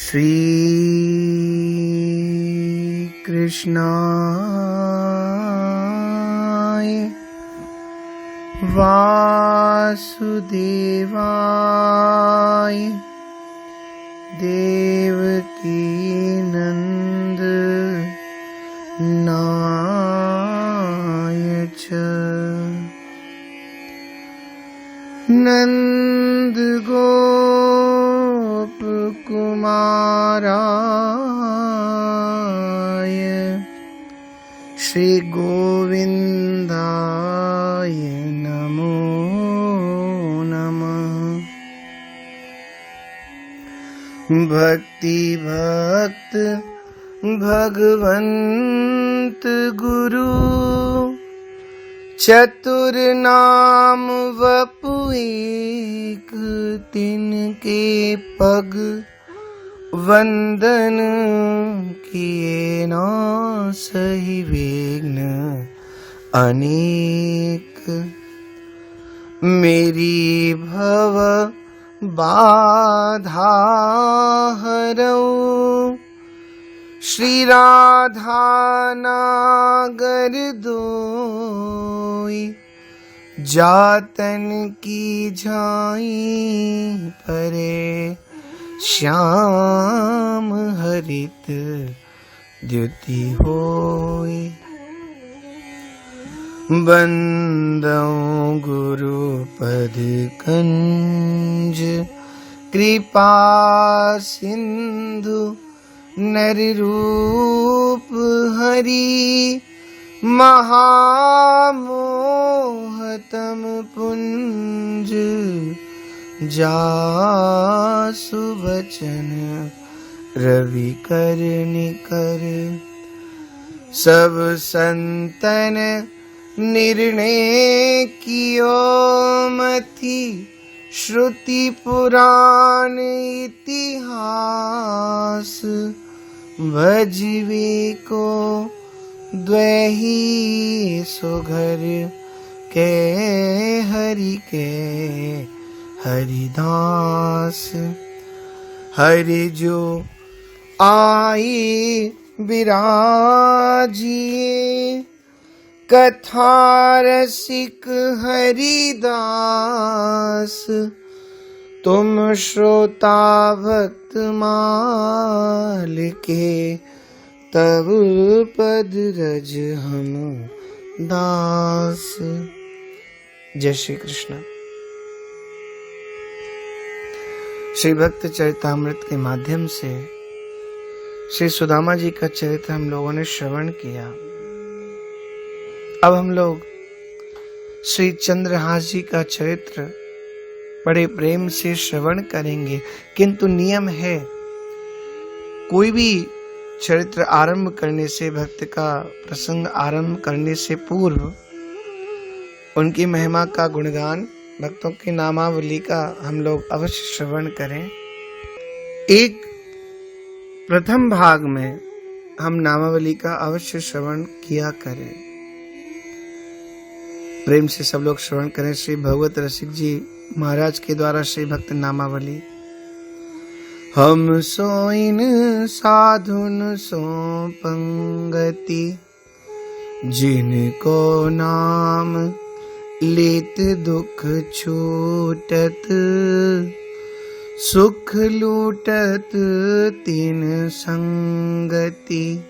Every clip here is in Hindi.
श्री कृष्णाय वासुदेवाय देवकी नंद नाय च नंद गोप कुमाराय श्री गोविंदाय नमो नमः। भक्ति भक्त भगवंत गुरु चतुर नाम वपु एक, तिनके पग वंदन किए ना सही विघ्न अनेक। मेरी भव बाधा हरौ श्री राधा नागर दोई, जातन की झाई परे श्याम हरित द्युति होई। बंदौ गुरु पद कंज कृपा सिंधु नर रूप हरि, महामोहतम पुंज जासु बचन रवि कर निकर। सब संतन निर्णय कियो मति, श्रुति पुराण इतिहास भजवे को द्वैही सुघर के हरि के हरिदास। हरि जो आई विराजिए, कथा रसिक हरिदास। तुम श्रोता भक्त माल के, तब पद रज हम दास। जय श्री कृष्ण। श्री भक्त चरितामृत के माध्यम से श्री सुदामा जी का चरित्र हम लोगों ने श्रवण किया। अब हम लोग श्री चंद्रहास जी का चरित्र बड़े प्रेम से श्रवण करेंगे, किंतु नियम है कोई भी चरित्र आरंभ करने से, भक्त का प्रसंग आरंभ करने से पूर्व उनकी महिमा का गुणगान, भक्तों की नामावली का हम लोग अवश्य श्रवण करें। एक प्रथम भाग में हम नामावली का अवश्य श्रवण किया करें। प्रेम से सब लोग श्रवण करें श्री भगवत रसिक जी महाराज के द्वारा श्री भक्त नामावली। हम सोइन साधुन सो पंगति, जिनको नाम लेत दुख छूटत, सुख लूटत तीन संगति।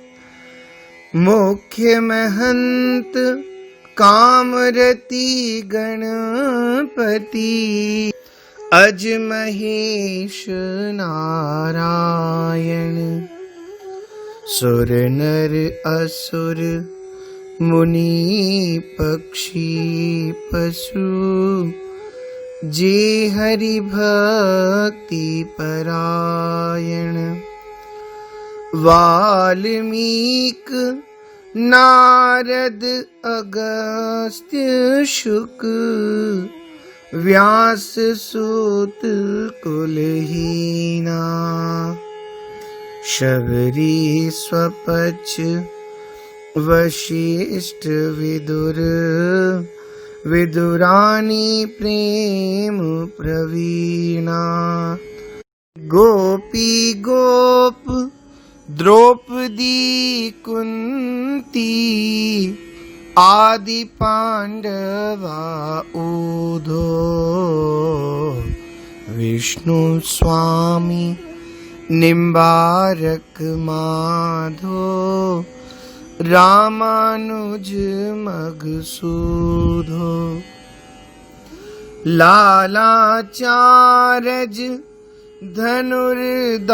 मुख्य महंत कामरति गणपति, अज महेश नारायण। सुर नर असुर मुनि पक्षी पशु, जे हरि भक्ति परायण। वाल्मीक नारद अगस्त्य शुक, व्यास सूत कुलहीना। शबरी स्वपच वशिष्ठ विदुर, विदुरानी प्रेम प्रवीणा। गोपी गोप द्रौपदी कुंती आदि पांडवा ऊधो विष्णु स्वामी निम्बारक माधो रामानुज मगसूधो लालाचार्य धनुर्दास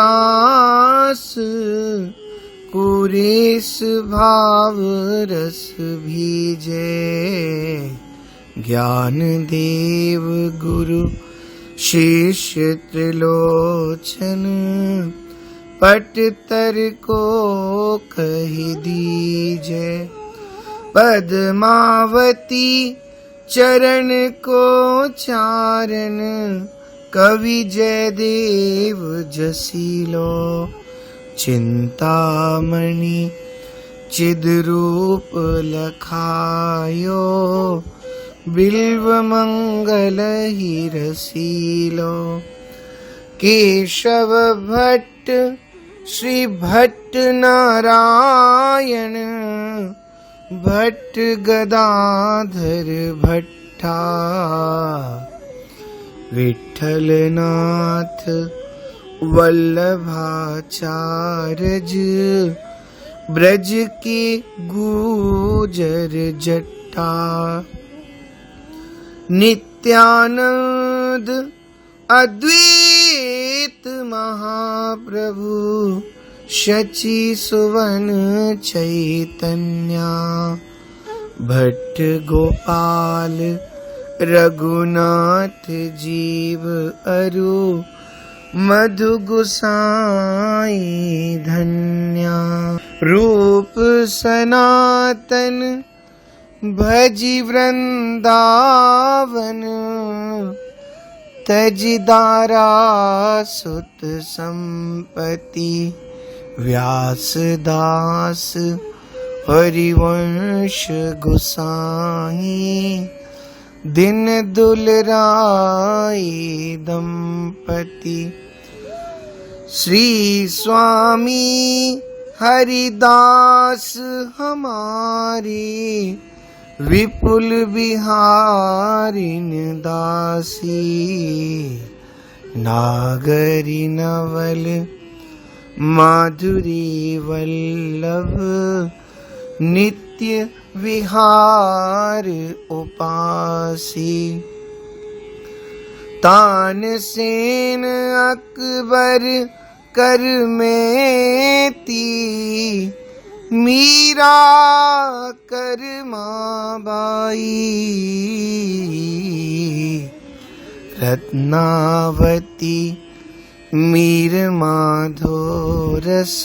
कुरेश भाव रस भीजे ज्ञान देव गुरु शिष्य त्रिलोचन पटतर को कह दीजे पद्मावती चरण को चारण कवि जयदेव जसीलो चिंतामणि चिद्रूप लखायो बिल्व मंगल ही रसीलो केशव भट्ट श्री भट्ट नारायण भट्ट गदाधर भट्टा विठलनाथ वल्लभाचार्य ब्रज के गुजर जट्टा नित्यानंद अद्वैत महाप्रभु शचि सुवन चैतन्या भट्ट गोपाल रघुनाथ जीव अरु मधु गुसाई धन्या रूप सनातन भजि वृंदावन तजदारा सुत संपत्ति व्यासदास हरिवंश गुसाई दिन दुलराई दंपति श्री स्वामी हरिदास हमारे विपुल बिहारिन दासी नागरी नवल माधुरी वल्लभ नित्य विहार उपासी तानसेन अकबर कर मेती मीरा कर माबाई रत्नावती मीर माधो रस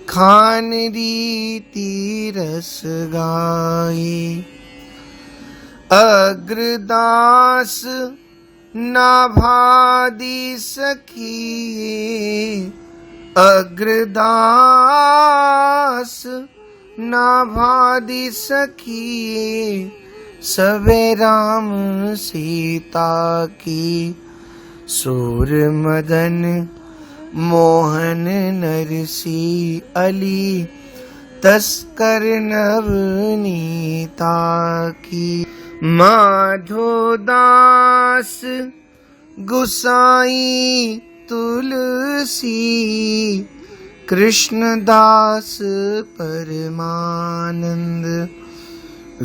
खान रीति रस गाई अग्रदास नाभादी सखिए अग्रदास नाभादी सखिए सबे राम सीता की सूर मदन मोहन नरसी अली तस्कर नवनीता की माधोदास गुसाई तुलसी कृष्णदास परमानंद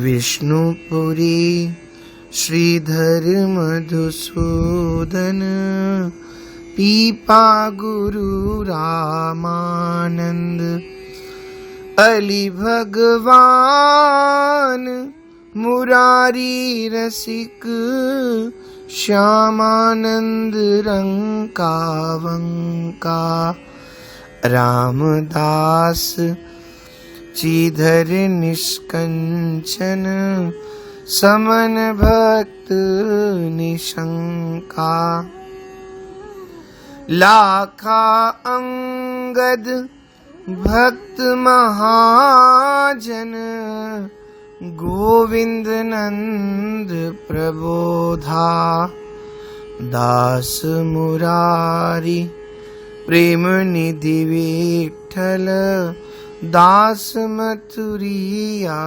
विष्णुपुरी श्रीधर मधुसूदन पीपा गुरु रामानंद अली भगवान मुरारी रसिक श्यामानंद रंका वंका रामदास चीधर निष्कंचन समन भक्त निशंका लाखा अंगद भक्त महाजन गोविंद नंद प्रबोधा दास मुरारी प्रेम निधि विठ्ठल दास मथुरिया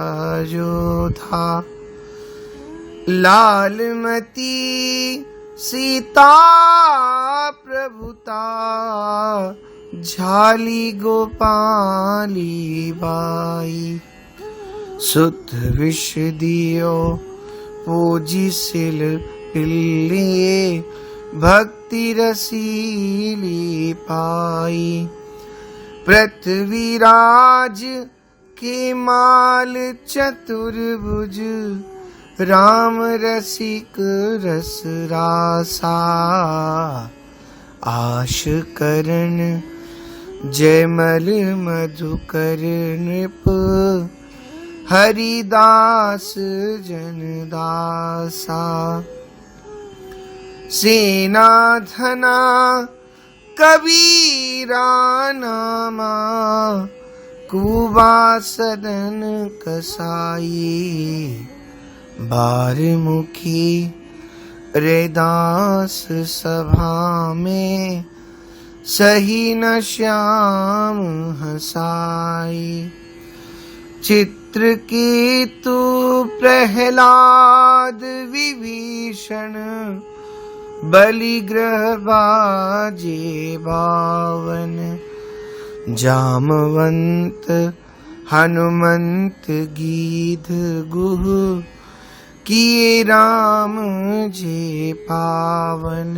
जो था। लालमती सीता प्रभुता झाली गोपाली बाई। सुत विष दियो पूजी सिल पिल्लिए भक्ति रसीली पाई। पृथ्वीराज के माल चतुर्भुज राम रसिक रस रासा। आश करण जयमल मधुकर नृप हरिदास जनदासा। सेना धना कबीरा नामा कुबा सदन कसाई। बारमुखी रैदास सभा में सही न श्याम हसाई। चित्रकेतु प्रहलाद विभीषण बलिग्रह बाजे बावन। जामवंत हनुमंत गीध गुह किए राम जे पावन।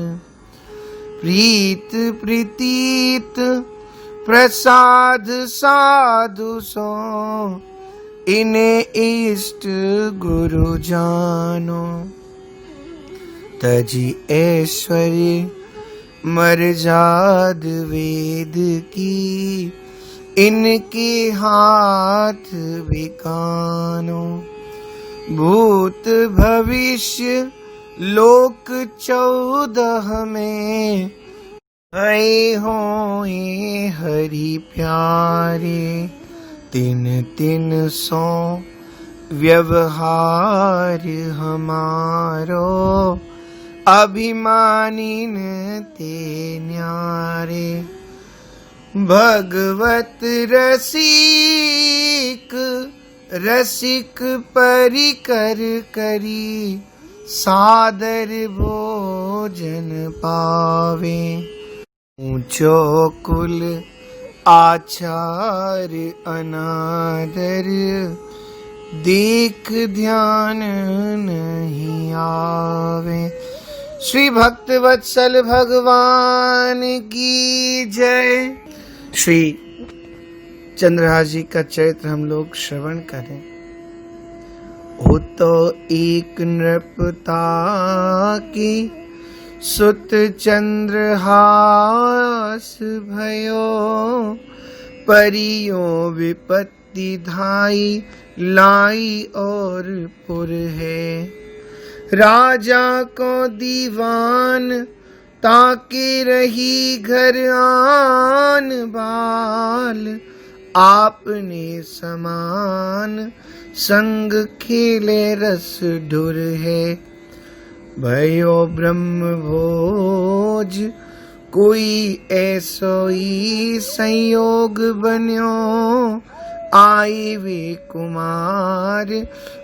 प्रीत प्रीतीत प्रसाद साधु सो इन्हें इष्ट गुरु जानो। तजी ऐश्वर्य मर्जाद वेद की इनके हाथ बिकानो। भूत भविष्य लोक 14 में भय होए हरि प्यारे। 300 व्यवहार हमारो अभिमानिन ते न्यारे। भगवत रसिक रसिक परिकर करी सादर भोजन पावे। ऊंचो कुल आचार अनादर देख ध्यान नहीं आवे। श्री भक्त वत्सल भगवान की जय। श्री चंद्रहास जी का चरित्र हम लोग श्रवण करें। हो तो एक नृपता की सुत चंद्रहास भयो। परियो विपत्ति धाई लाई और पुर है। राजा को दीवान ताके रही घर आन बाल। आपने समान संग खेले रस ढुर है। भयो ब्रह्म भोज कोई ऐसो ही संयोग बन्यो। आई वे कुमार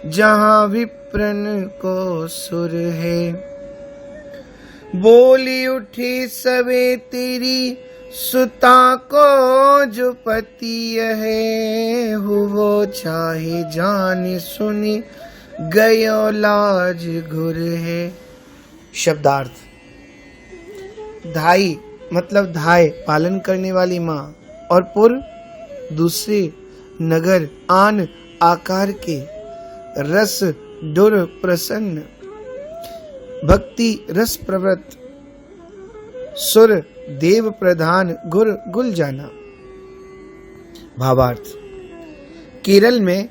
जहाँ विप्रन को सुर है। बोली उठी सबे तेरी सुता को जो पति है। हुओ चाहे जाने सुनी गयो लाज घुर है। शब्दार्थ। धाई मतलब धाय पालन करने वाली माँ और पुर दूसरे नगर आन आकार के। रस डुर प्रसन्न भक्ति रस प्रवृत्त। सुर देव प्रधान गुर गुल जाना। भावार्थ। केरल में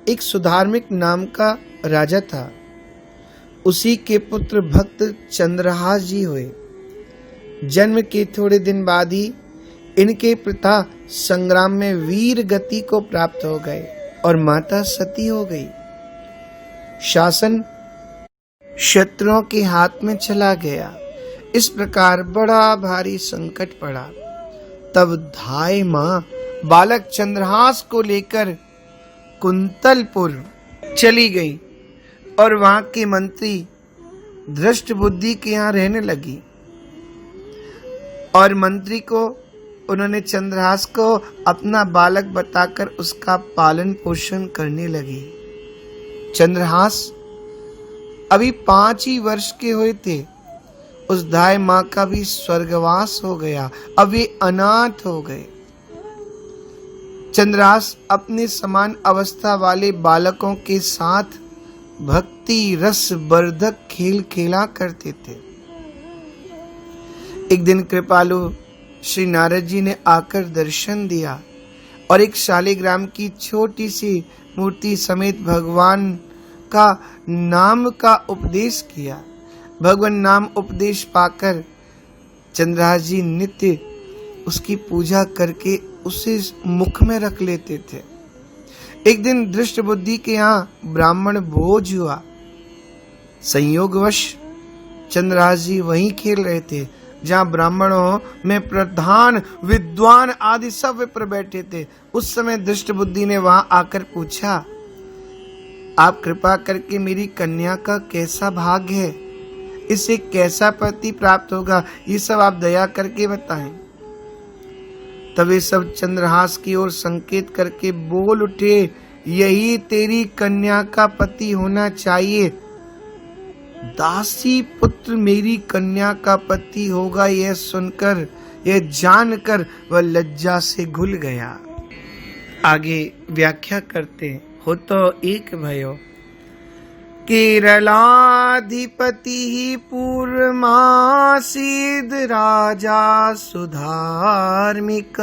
एक सुधार्मिक नाम का राजा था। उसी के पुत्र भक्त चंद्रहास जी हुए। जन्म के थोड़े दिन बाद ही इनके पिता संग्राम में वीर गति को प्राप्त हो गए और माता सती हो गई। शासन शत्रुओं के हाथ में चला गया। इस प्रकार बड़ा भारी संकट पड़ा। तब धाय माँ बालक चंद्रहास को लेकर कुंतलपुर चली गई और वहां के मंत्री दृष्टबुद्धि के यहाँ रहने लगी। और मंत्री को उन्होंने चंद्रहास को अपना बालक बताकर उसका पालन पोषण करने लगी। चंद्रहास अभी 5 ही वर्ष के हुए थे। उस धाय माँ का भी स्वर्गवास हो गया, अब वे अनाथ हो गए। चंद्रहास अपने समान अवस्था वाले बालकों के साथ भक्ति रस वर्धक खेल खेला करते थे। एक दिन कृपालु श्री नारद जी ने आकर दर्शन दिया और एक शालिग्राम की छोटी सी मूर्ति समेत भगवान का नाम का उपदेश किया। भगवान नाम उपदेश पाकर चंद्रहास जी नित्य उसकी पूजा करके उसे मुख में रख लेते थे। एक दिन दृष्टबुद्धि के यहाँ ब्राह्मण भोज हुआ। संयोगवश चंद्रहास जी वहीं खेल रहे थे जहाँ ब्राह्मणों में प्रधान विद्वान आदि सब विप्र बैठे थे। उस समय दृष्टबुद्धि ने वहां आकर पूछा, आप कृपा करके मेरी कन्या का कैसा भाग्य है, इसे कैसा पति प्राप्त होगा, ये सब आप दया करके बताएं। तब वे सब चंद्रहास की ओर संकेत करके बोल उठे, यही तेरी कन्या का पति होना चाहिए। दासी पुत्र मेरी कन्या का पति होगा, यह सुनकर, यह जानकर वह लज्जा से घुल गया। आगे व्याख्या करते हो तो एक भयो केरलाधिपति ही पूर्वमासीद राजा सुधार्मिक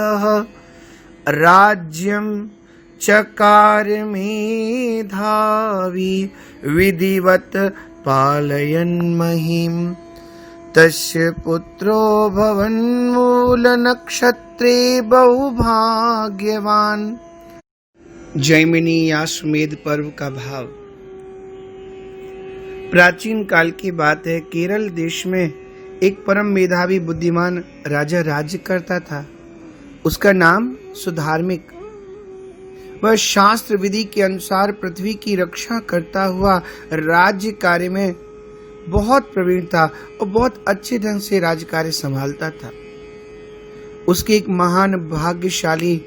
राज्यम चकार मेधावी विधिवत पालयन् महिम तस्य पुत्रो भवन् मूल नक्षत्रे बहुभाग्यवान। जैमिनी याश्वमेध पर्व का भाव। प्राचीन काल की बात है, केरल देश में एक परम मेधावी बुद्धिमान राजा राज्य करता था। उसका नाम सुधार्मिक। वह शास्त्र विधि के अनुसार पृथ्वी की रक्षा करता हुआ राज्य कार्य में बहुत प्रवीण था और बहुत अच्छे ढंग से राज्य कार्य संभालता था। उसके एक महान भाग्यशाली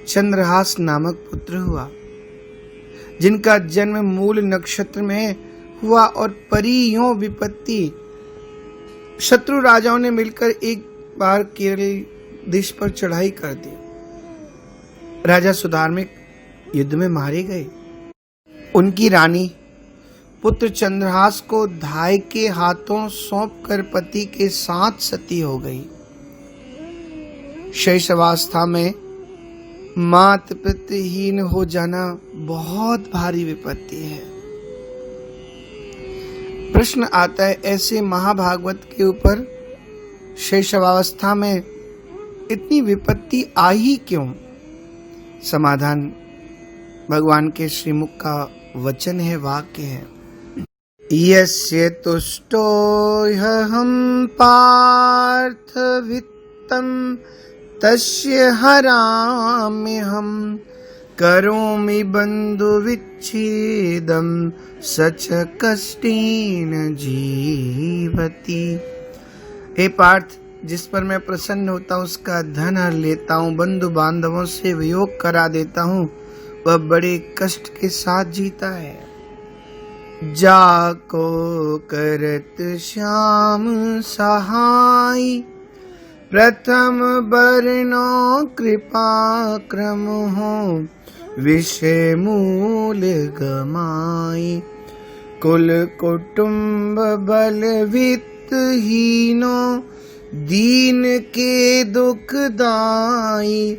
चंद्रहास नामक पुत्र हुआ, जिनका जन्म मूल नक्षत्र में हुआ और परियों विपत्ति शत्रु राजाओं ने मिलकर एक बार केरल देश पर चढ़ाई कर दी। राजा सुधार्मिक युद्ध में मारे गए। उनकी रानी पुत्र चंद्रहास को धाय के हाथों सौंपकर पति के साथ सती हो गई। शैशवावस्था में मात पितृहीन हो जाना बहुत भारी विपत्ति है। प्रश्न आता है, ऐसे महाभागवत के ऊपर शैशवावस्था में इतनी विपत्ति आई क्यों? समाधान भगवान के श्रीमुख का वचन है, वाक्य है। यस्य तुष्टो हम पार्थ वित्तम तस्य हरामि हम करोमि बंधु विच्छेदम सच कष्टेन जीवति। हे पार्थ, जिस पर मैं प्रसन्न होता हूँ उसका धन हर लेता हूँ, बंधु बांधवों से वियोग करा देता हूँ, वह बड़े कष्ट के साथ जीता है। जाको करत श्याम सहाय प्रथम बरनो कृपा क्रम हो विषय मूल गमाई कुल कुटुंब बल वित्त हीनो दीन के दुख दाई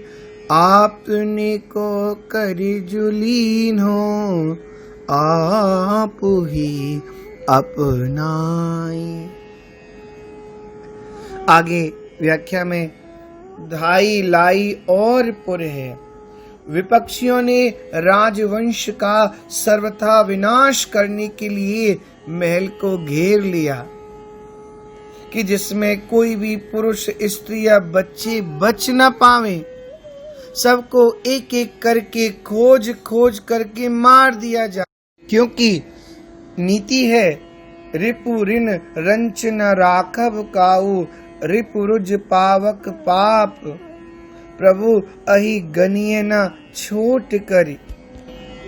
आपने को करी जुलीन हो आप ही अपनाई। आगे व्याख्या में धाई लाई और पुर है। विपक्षियों ने राजवंश का सर्वथा विनाश करने के लिए महल को घेर लिया। कि जिसमें कोई भी पुरुष, स्त्री या बच्चे बच न पावे। सबको एक एक करके खोज खोज करके मार दिया जाए, क्योंकि नीति है रिपु ऋण रंच न राखब काऊ, रिपु रुज पावक पाप, प्रभु अहि गनिय न छोट करी।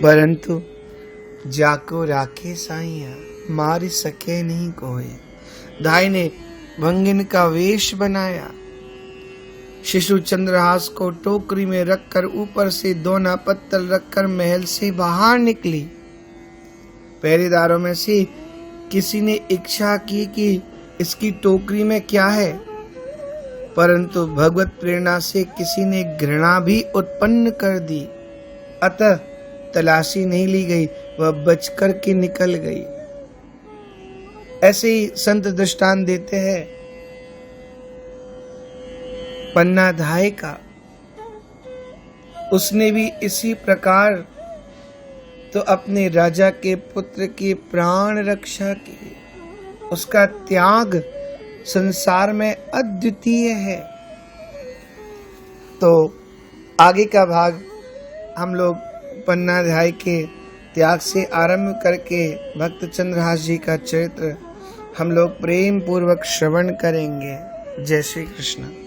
परंतु जाको राखे साइया, मार सके नहीं कोई। दाई ने भंगिन का वेश बनाया। शिशु चंद्रहास को टोकरी में रखकर ऊपर से दोना पत्तल रखकर महल से बाहर निकली। पहरेदारों में से किसी ने इच्छा की कि इसकी टोकरी में क्या है, परंतु भगवत प्रेरणा से किसी ने घृणा भी उत्पन्न कर दी। अतः तलाशी नहीं ली गई, वह बच कर के निकल गई। ऐसे ही संत दृष्टांत देते हैं पन्नाधाय का। उसने भी इसी प्रकार तो अपने राजा के पुत्र की प्राण रक्षा की। उसका त्याग संसार में अद्वितीय है। तो आगे का भाग हम लोग पन्नाधाय के त्याग से आरंभ करके भक्त चंद्रहास जी का चरित्र हम लोग प्रेम पूर्वक श्रवण करेंगे। जय श्री कृष्ण।